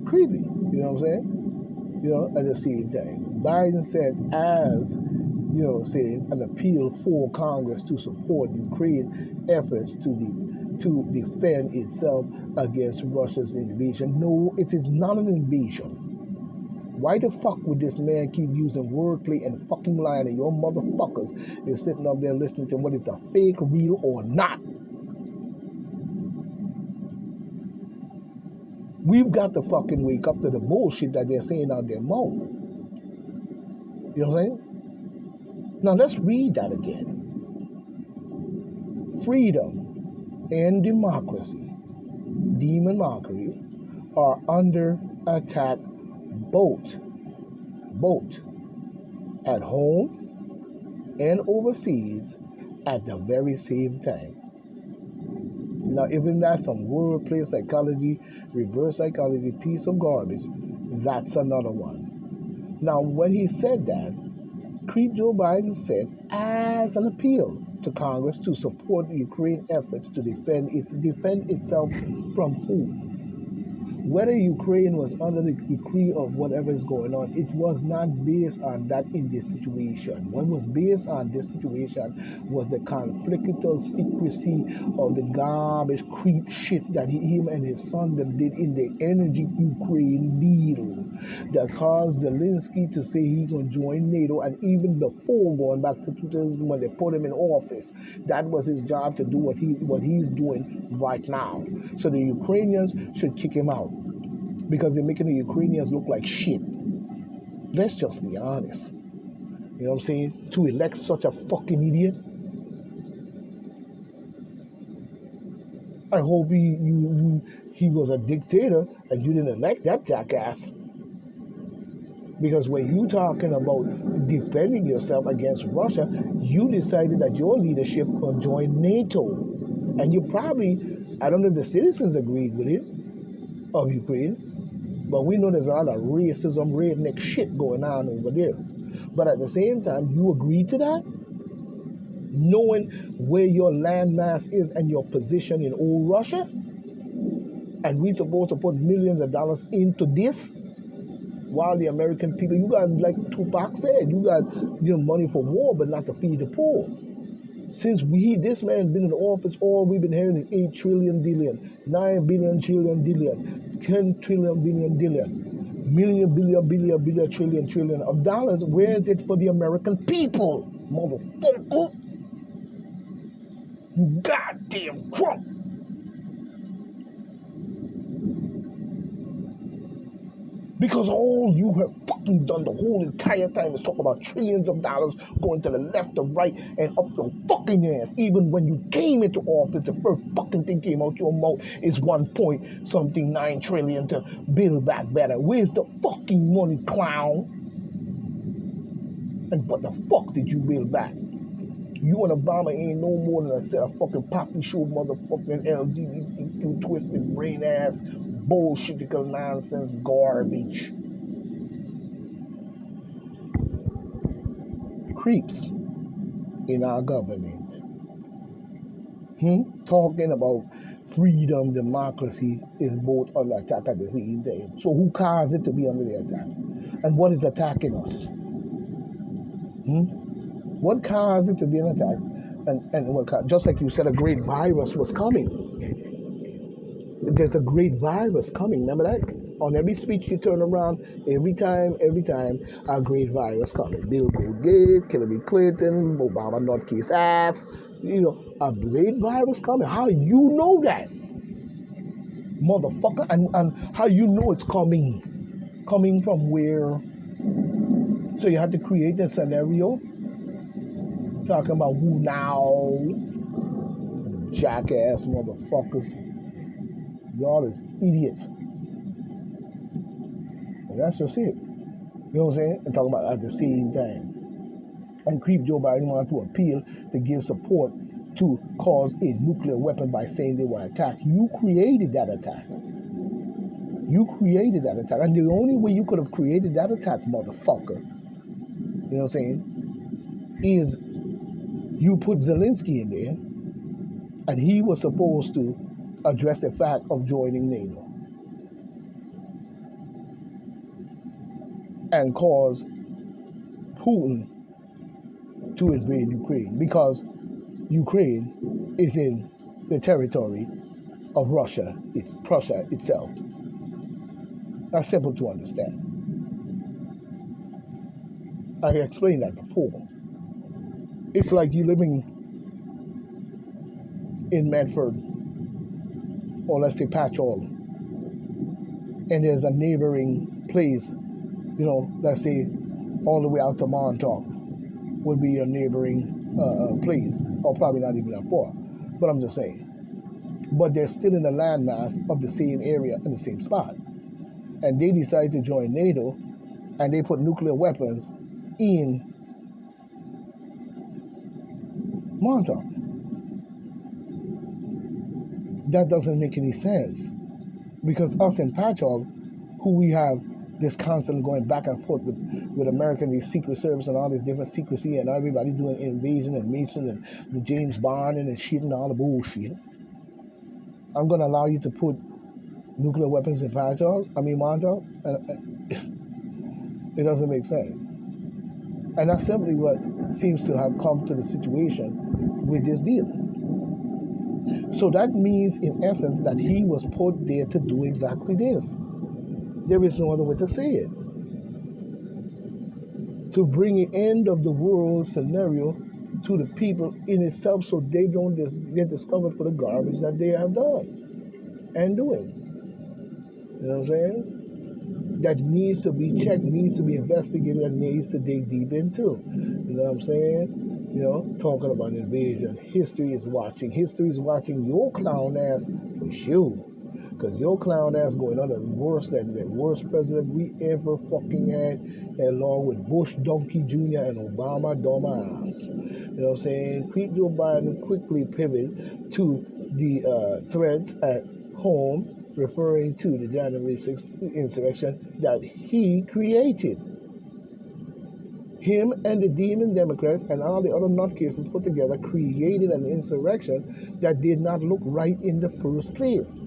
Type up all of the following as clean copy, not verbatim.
creepy. You know what I'm saying? At the same time, Biden said as saying an appeal for Congress to support Ukraine efforts to defend itself against Russia's invasion. No, it is not an invasion. Why the fuck would this man keep using wordplay and fucking lying and your motherfuckers is sitting up there listening to what is a fake, real, or not? We've got to fucking wake up to the bullshit that they're saying out their mouth. You know what I'm saying? Now let's read that again. Freedom and democracy, demon mockery, are under attack both at home and overseas at the very same time. Now, even that's some wordplay psychology, reverse psychology, piece of garbage, that's another one. Now, when he said that, Creep Joe Biden said, as an appeal to Congress to support Ukraine efforts to defend itself from who? Whether Ukraine was under the decree of whatever is going on, it was not based on that in this situation. What was based on this situation was the conflictual secrecy of the garbage creep shit that him and his son them did in the energy Ukraine deal that caused Zelensky to say he's going to join NATO, and even before going back to 2000 when they put him in office, that was his job to do what he's doing right now. So the Ukrainians should kick him out because they're making the Ukrainians look like shit. Let's just be honest. You know what I'm saying? To elect such a fucking idiot. I hope he was a dictator and you didn't elect that jackass. Because when you talking about defending yourself against Russia, you decided that your leadership will join NATO. And you probably, I don't know if the citizens agreed with it, of Ukraine, but we know there's a lot of racism, redneck shit going on over there. But at the same time, you agreed to that? Knowing where your landmass is and your position in old Russia? And we supposed to put millions of dollars into this? While the American people, you got, like Tupac said, you got money for war, but not to feed the poor. Since this man been in office, all we've been hearing is 8 trillion billion, 9 billion trillion billion, 10 trillion billion billion, million billion billion billion trillion of dollars. Where is it for the American people? Motherfucker. You goddamn crump. Because all you have fucking done the whole entire time is talk about trillions of dollars going to the left or right and up your fucking ass. Even when you came into office, the first fucking thing came out your mouth is 9 trillion to build back better. Where's the fucking money, clown? And what the fuck did you build back? You and Obama ain't no more than a set of fucking poppy show motherfucking LGBTQ twisted brain ass bullshitical nonsense garbage. Creeps in our government. Talking about freedom, democracy is both under attack at the same time. So who caused it to be under the attack? And what is attacking us? What caused it to be an attack? And what just like you said, a great virus was coming. There's a great virus coming. Remember that? On every speech you turn around, every time, a great virus coming. Bill Gates, Hillary Clinton, Obama not kiss ass. A great virus coming. How do you know that? Motherfucker. And how you know it's coming? Coming from where? So you had to create a scenario. Talking about who now? Jackass motherfuckers. Y'all is idiots. And that's just it. You know what I'm saying? And talking about at the same time. And Creep Joe Biden wanted to appeal to give support to cause a nuclear weapon by saying they were attacked. You created that attack. You created that attack. And the only way you could have created that attack, motherfucker, you know what I'm saying, is you put Zelensky in there, and he was supposed to address the fact of joining NATO. and cause Putin to invade Ukraine because Ukraine is in the territory of Prussia itself. That's simple to understand. I explained that before. It's like you living in Medford, or let's say Patchogue, and there's a neighboring place, let's say all the way out to Montauk would be a neighboring place, or probably not even that far, but I'm just saying. But they're still in the landmass of the same area in the same spot. And they decide to join NATO, and they put nuclear weapons in Montauk. That doesn't make any sense. Because us in Patchogue, who we have this constant going back and forth with American, the Secret Service and all this different secrecy and everybody doing invasion and Mason and the James Bond and shit and all the bullshit. I'm going to allow you to put nuclear weapons in Montauk? It doesn't make sense. And that's simply what seems to have come to the situation with this deal. So that means, in essence, that he was put there to do exactly this. There is no other way to say it. To bring an end of the world scenario to the people in itself so they don't get discovered for the garbage that they have done and doing. You know what I'm saying? That needs to be checked, needs to be investigated, and needs to dig deep into. You know what I'm saying? Talking about invasion. History is watching. History is watching your clown ass for sure. Because your clown ass going on the worst president we ever fucking had, along with Bush Donkey Jr. and Obama dumbass. You know what I'm saying? Joe Biden quickly pivot to the threats at home, referring to the January 6th insurrection that he created. Him and the demon Democrats and all the other nutcases put together created an insurrection that did not look right in the first place.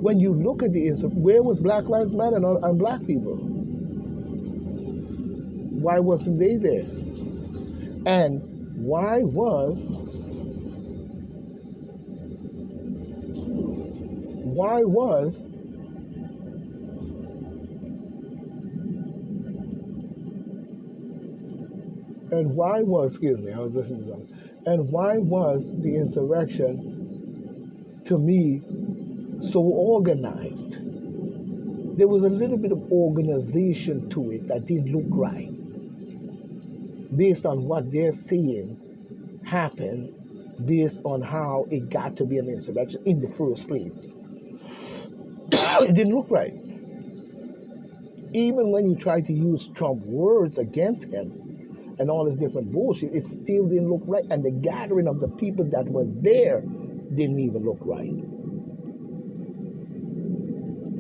When you look at where was Black Lives Matter and black people? Why wasn't they there? And why was excuse me, I was listening to something. And why was the insurrection, to me, so organized? There was a little bit of organization to it that didn't look right, based on what they're saying happened, based on how it got to be an insurrection in the first place. It didn't look right. Even when you try to use Trump words against him and all this different bullshit, it still didn't look right. And the gathering of the people that were there didn't even look right.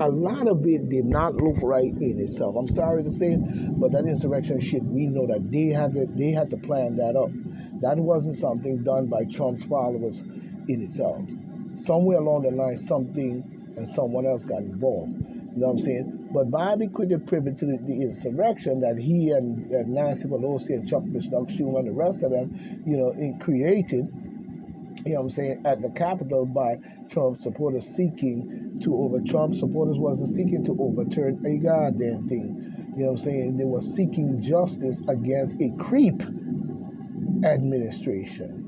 A lot of it did not look right in itself. I'm sorry to say it, but that insurrection shit, we know that they had to plan that up. That wasn't something done by Trump's followers in itself. Somewhere along the line, something and someone else got involved. You know what I'm saying? But Biden quickly pivot to the insurrection that he and Nancy Pelosi and Chuck Schumer and the rest of them, it created, at the Capitol by Trump supporters Trump supporters wasn't seeking to overturn a goddamn thing. You know what I'm saying? They were seeking justice against a creep administration.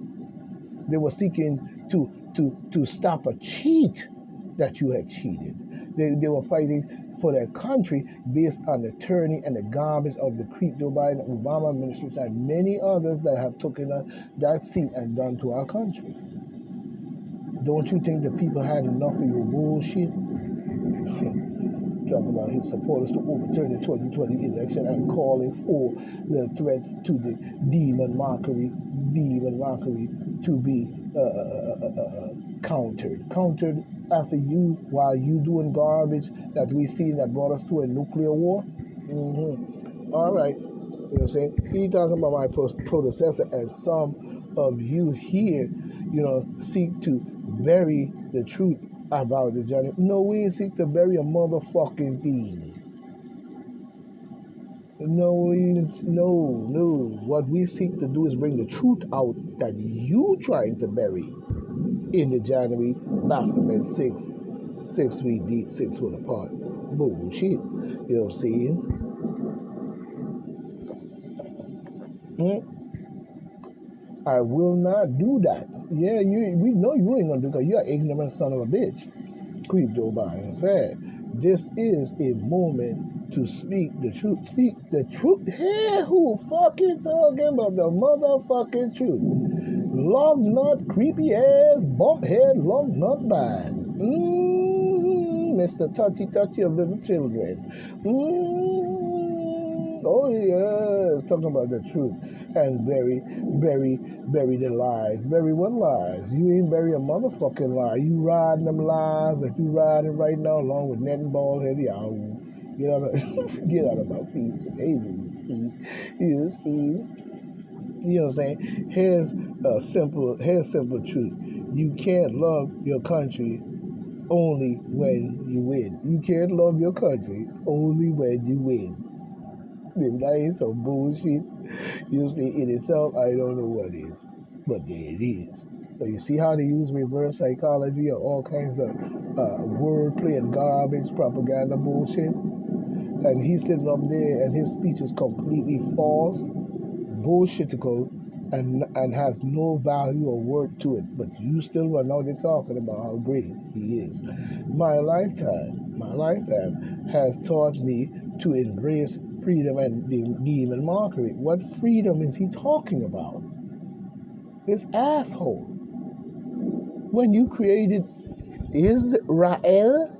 They were seeking to stop a cheat that you had cheated. They were fighting for their country based on the tyranny and the garbage of the creep Joe Biden, Obama administration, and many others that have taken that seat and done to our country. Don't you think the people had enough of your bullshit? Talking about his supporters to overturn the 2020 election and calling for the threats to the demon mockery to be countered after while you doing garbage that we see that brought us to a nuclear war. All right, you know what I'm saying? He talking about my predecessor, and some of you here, seek to bury the truth about the journey. No, we ain't seek to bury a motherfucking thing. No, no. What we seek to do is bring the truth out that you trying to bury in the January Baphomet 6 feet deep, 6 foot apart. Bullshit. You know what I'm saying? Mm, I will not do that. Yeah, we know you ain't gonna do it because you're an ignorant son of a bitch. Creep Joe Biden said, this is a moment to speak the truth. Speak the truth. Hey, who fucking talking about the motherfucking truth? Log nut, creepy ass, bump head, log nut bad. Mr. Touchy Touchy of little children. Oh yes, talking about the truth and bury the lies. Bury what lies? You ain't bury a motherfucking lie. You riding them lies that you riding right now along with Net and Bald Head Yahoo. Get out of get out of my face, baby. You see. You know what I'm saying? Here's simple truth. You can't love your country only when you win. You can't love your country only when you win. If that ain't some bullshit, you see, in itself, I don't know what is. But there it is. So you see how they use reverse psychology or all kinds of wordplay and garbage propaganda bullshit? And he's sitting up there and his speech is completely false, bullshitical, and has no value or worth to it. But you still run out there talking about how great he is. My lifetime has taught me to embrace freedom and demon mockery. What freedom is he talking about? This asshole. When you created Israel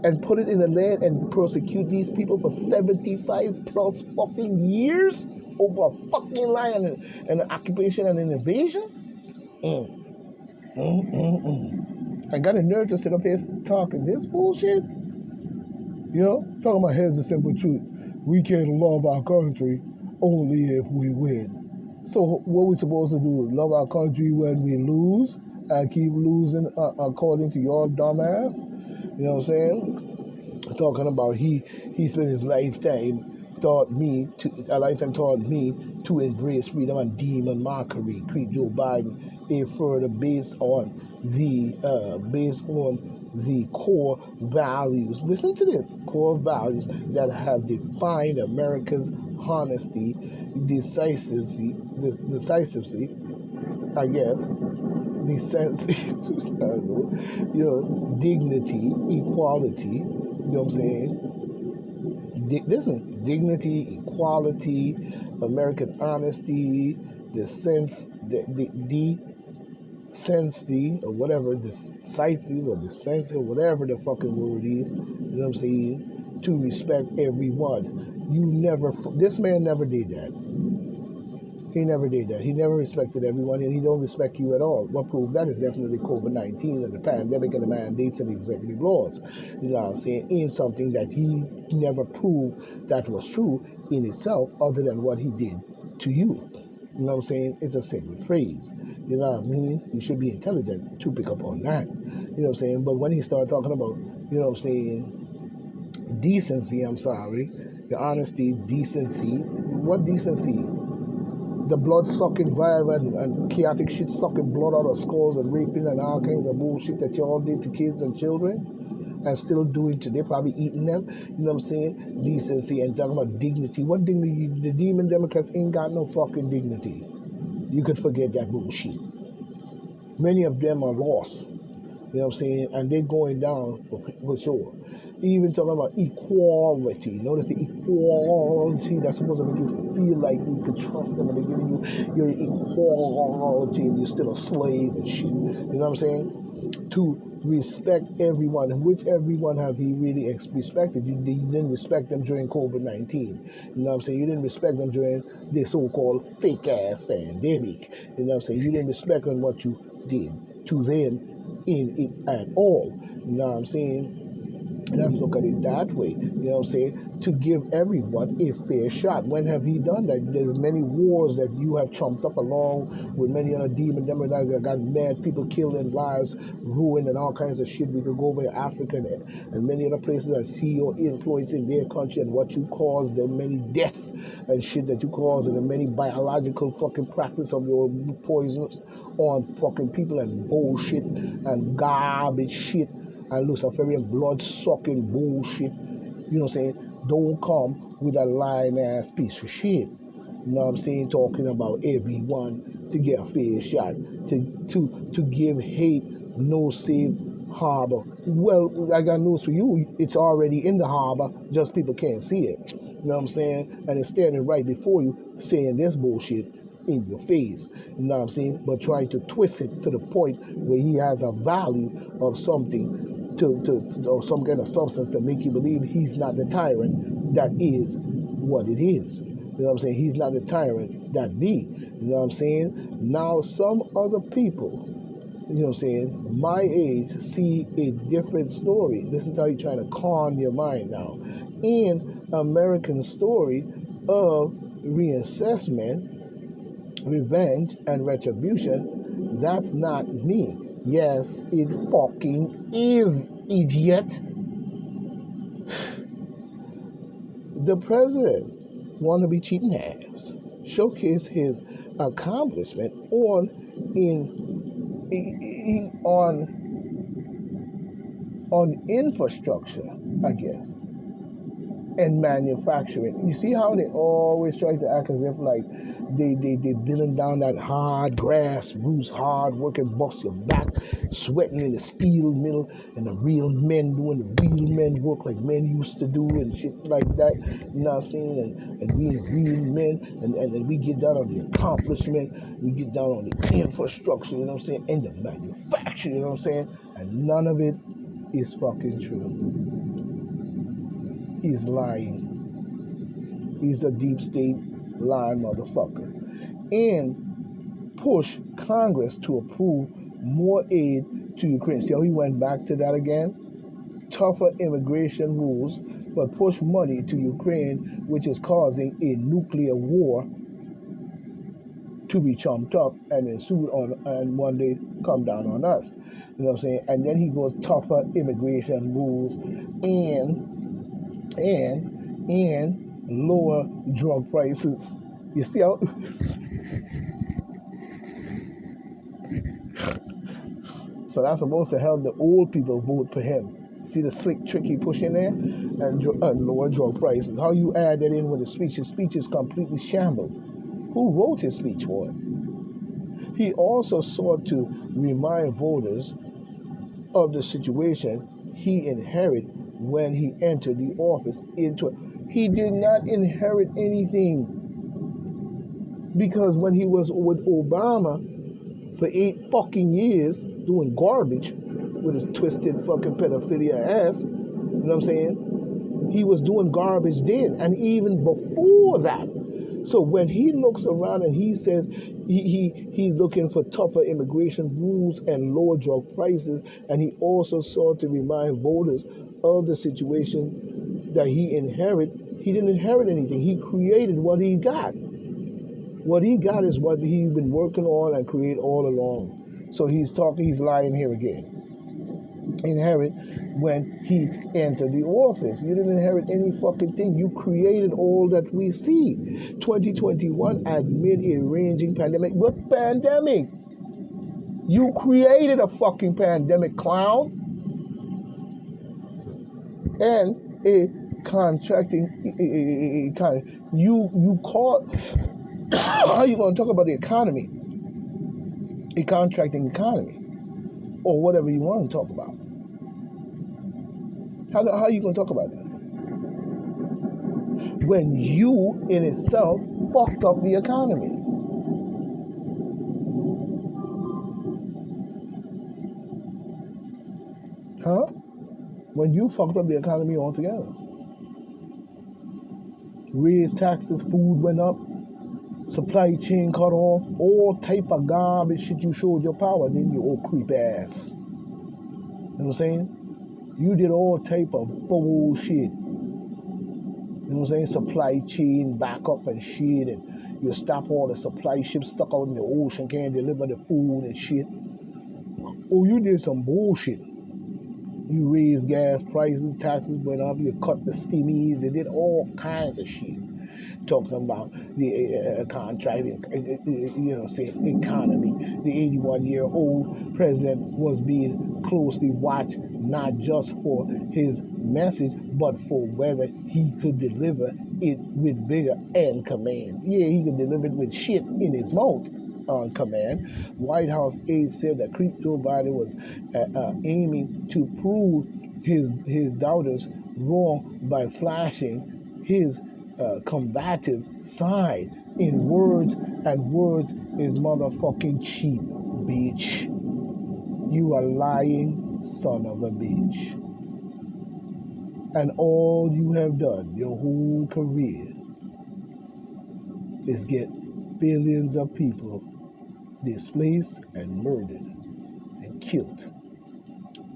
and put it in the land and persecute these people for 75 plus fucking years over a fucking lie and an occupation and an invasion? Mm, I got a nerve to sit up here talking this bullshit. You know, talking about here's the simple truth. We can love our country only if we win. So what we supposed to do? Love our country when we lose and keep losing according to your dumbass? You know what I'm saying? Talking about he spent his lifetime taught me to embrace freedom and demon mockery. Creep Joe Biden, a further based on the core values. Listen to this: core values that have defined America's honesty, decisiveness, I guess, decency, dignity, equality. You know what I'm saying? Listen, dignity, equality, American honesty, the sense, the sensitive or whatever, decisive or decisive, whatever the fucking word is. You know what I'm saying? To respect everyone. This man never did that. He never did that. He never respected everyone, and he don't respect you at all. What proved that is definitely COVID-19 and the pandemic and the mandates and the executive laws. You know what I'm saying? In something that he never proved that was true in itself, other than what he did to you. You know what I'm saying? It's a sacred phrase. You know what I mean? You should be intelligent to pick up on that. You know what I'm saying? But when he started talking about, you know what I'm saying, decency, I'm sorry, your honesty, decency. What decency? The blood sucking vibe and chaotic shit sucking blood out of skulls and raping and all kinds of bullshit that y'all did to kids and children and still doing today, probably eating them. You know what I'm saying? Decency and talking about dignity. What dignity? The demon Democrats ain't got no fucking dignity. You could forget that bullshit. Many of them are lost. You know what I'm saying? And they're going down for sure. Even talking about equality. Notice the equality that's supposed to make you feel like you could trust them and they're giving you your equality and you're still a slave and shit. You know what I'm saying? To respect everyone. Which everyone have he really respected? You didn't respect them during COVID-19. You know what I'm saying? You didn't respect them during the so-called fake-ass pandemic. You know what I'm saying? You didn't respect on what you did to them in it at all. You know what I'm saying? Let's look at it that way. You know what I'm saying? To give everyone a fair shot. When have he done that? There are many wars that you have trumped up along with many other demon demons that got mad, people killed and lives ruined and all kinds of shit. We could go over to Africa and many other places and see your influence in their country and what you caused, the many deaths and shit that you caused, and the many biological fucking practice of your poisons on fucking people and bullshit and garbage shit and Luciferian blood sucking bullshit. You know what I'm saying? Don't come with a lying ass piece of shit. You know what I'm saying? Talking about everyone to get a fair shot, to give hate no safe harbor. Well, I got news for you. It's already in the harbor, just people can't see it. You know what I'm saying? And it's standing right before you saying this bullshit in your face. You know what I'm saying? But trying to twist it to the point where he has a value of something or some kind of substance to make you believe he's not the tyrant that is what it is. You know what I'm saying? He's not the tyrant that be. You know what I'm saying? Now some other people, you know what I'm saying, my age see a different story. Listen to how you're trying to calm your mind now. In American story of reassessment, revenge, and retribution, that's not me. Yes, it fucking is, idiot. The president want to be cheating ass, showcase his accomplishment on infrastructure, I guess, and manufacturing. You see how they always try to act as if like they building down that hard grassroots, hard working, bust your back, sweating in the steel mill, and the real men doing the real men work like men used to do and shit like that. You know what I'm saying? And being real men, and we get down on the accomplishment, we get down on the infrastructure, you know what I'm saying, and the manufacturing, you know what I'm saying? And none of it is fucking true. He's lying. He's a deep state lying motherfucker. And push Congress to approve more aid to Ukraine. See how he went back to that again? Tougher immigration rules, but push money to Ukraine, which is causing a nuclear war to be chumped up and ensued on, and one day come down on us. You know what I'm saying? And then he goes tougher immigration rules and lower drug prices. You see how? So that's supposed to help the old people vote for him. See the slick trick he push in there? And lower drug prices. How you add that in with the speech? His speech is completely shambled. Who wrote his speech for him? He also sought to remind voters of the situation he inherited when he entered the office. He did not inherit anything, because when he was with Obama for 8 fucking years doing garbage with his twisted fucking pedophilia ass, you know what I'm saying? He was doing garbage then, and even before that. So when he looks around and he says he's looking for tougher immigration rules and lower drug prices, and he also sought to remind voters of the situation that he inherited. He didn't inherit anything. He created what he got. What he got is what he's been working on and create all along. So he's lying here again. Inherit when he entered the office. You didn't inherit any fucking thing. You created all that we see. 2021 amid a raging pandemic. What pandemic? You created a fucking pandemic, clown. And a contracting, you call, how you going to talk about the economy? A contracting economy, or whatever you want to talk about. How are you going to talk about that? When you, in itself, fucked up the economy. Huh? When you fucked up the economy altogether. Raised taxes, food went up, supply chain cut off, all type of garbage shit. You showed your power, didn't you, old creep ass? You know what I'm saying? You did all type of bullshit. You know what I'm saying? Supply chain backup and shit, and you stop all the supply ships stuck out in the ocean, can't deliver the food and shit. Oh, you did some bullshit. You raised gas prices, taxes went up, you cut the stimmies, you did all kinds of shit. Talking about the contracting, say economy. The 81-year-old president was being closely watched, not just for his message, but for whether he could deliver it with vigor and command. Yeah, he could deliver it with shit in his mouth on command. White House aides said that Joe Biden was aiming to prove his doubters wrong by flashing his combative side in words, and words is motherfucking cheap, bitch. You a lying son of a bitch. And all you have done your whole career is get billions of people displaced and murdered and killed.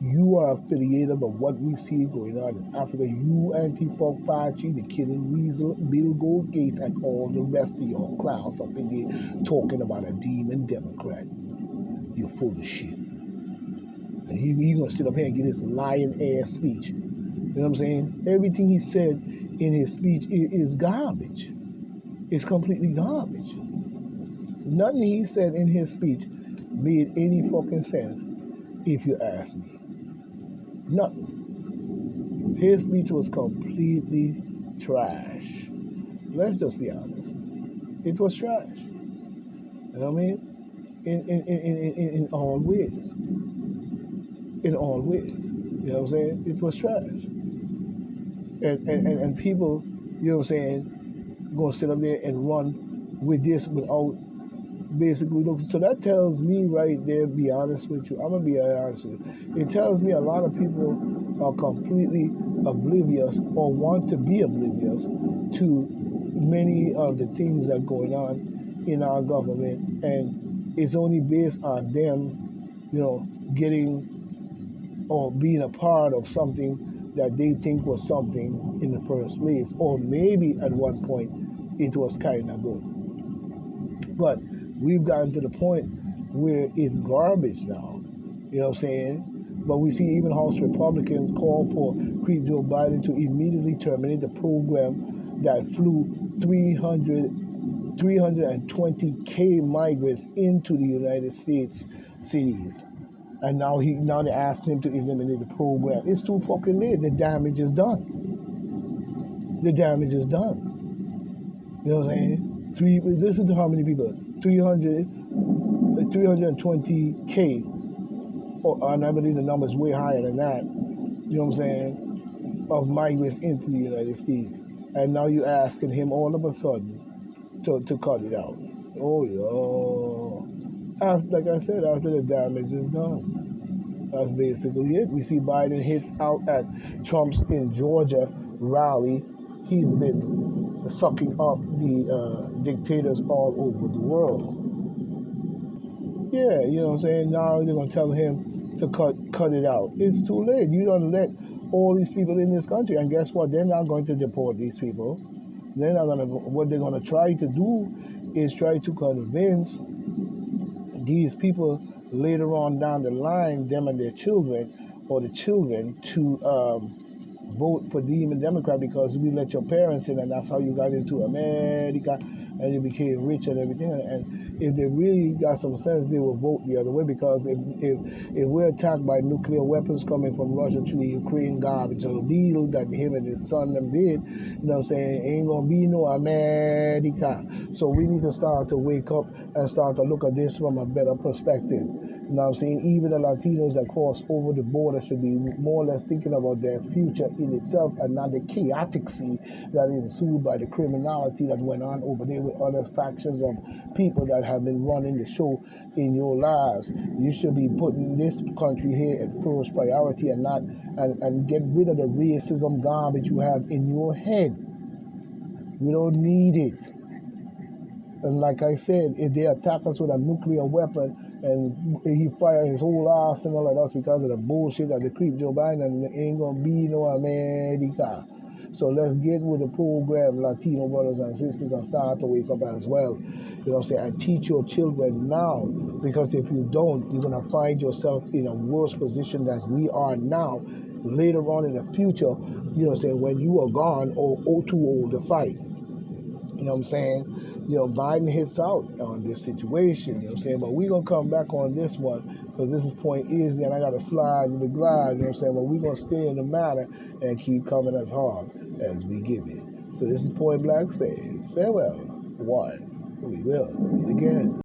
You are affiliated with what we see going on in Africa. You Antifa, Fauci, the killing Weasel, Bill Gates, and all the rest of your clowns up in there talking about a demon Democrat. You're full of shit. And you're going to sit up here and give this lying ass speech. You know what I'm saying? Everything he said in his speech is garbage. It's completely garbage. Nothing he said in his speech made any fucking sense, if you ask me. Nothing. His speech was completely trash. Let's just be honest. It was trash. You know what I mean? In all ways. In all ways. You know what I'm saying? It was trash. And people, you know what I'm saying, gonna sit up there and run with this without basically looking. So that tells me right there, be honest with you. I'm gonna be honest with you. It tells me a lot of people are completely oblivious or want to be oblivious to many of the things that are going on in our government, and it's only based on them, getting or being a part of something that they think was something in the first place, or maybe at one point it was kind of good. But we've gotten to the point where it's garbage now. You know what I'm saying? But we see even House Republicans call for Joe Biden to immediately terminate the program that flew 320K migrants into the United States cities. And now they're asking him to eliminate the program. It's too fucking late. The damage is done. The damage is done. You know what I'm saying? Listen to how many people. 320K. And I believe the number is way higher than that. You know what I'm saying? Of migrants into the United States. And now you're asking him all of a sudden to cut it out. Oh, yeah. Like I said, after the damage is done. That's basically it. We see Biden hits out at Trump's in Georgia rally. He's been sucking up the dictators all over the world. Yeah, you know what I'm saying? Now they're going to tell him to cut it out. It's too late. You don't let all these people in this country. And guess what? They're not going to deport these people. They're not going to. What they're going to try to do is try to convince these people later on down the line, them and their children, or the children, to vote for Demon Democrat because we let your parents in, and that's how you got into America, and you became rich and everything. And if they really got some sense, they will vote the other way, because if we're attacked by nuclear weapons coming from Russia to the Ukraine garbage, a deal that him and his son them did, you know what I'm saying, ain't gonna be no America. So we need to start to wake up and start to look at this from a better perspective. You know what I'm saying? Even the Latinos that cross over the border should be more or less thinking about their future in itself, and not the chaoticity that ensued by the criminality that went on over there with other factions of people that have been running the show in your lives. You should be putting this country here at first priority, and not and get rid of the racism garbage you have in your head. We don't need it. And like I said, if they attack us with a nuclear weapon and he fired his whole arsenal at us because of the bullshit that the creep Joe Biden ain't gonna be no America. So let's get with the program, Latino brothers and sisters, and start to wake up as well. You know what I'm saying? And teach your children now, because if you don't, you're gonna find yourself in a worse position than we are now later on in the future, you know what I'm saying, when you are gone or too old to fight. You know what I'm saying? You know, Biden hits out on this situation, you know what I'm saying? But we're going to come back on this one because this is Point Easy and I got to slide with the glide, you know what I'm saying? But we're going to stay in the matter and keep coming as hard as we give it. So this is Point Black saying farewell. One, we will meet again.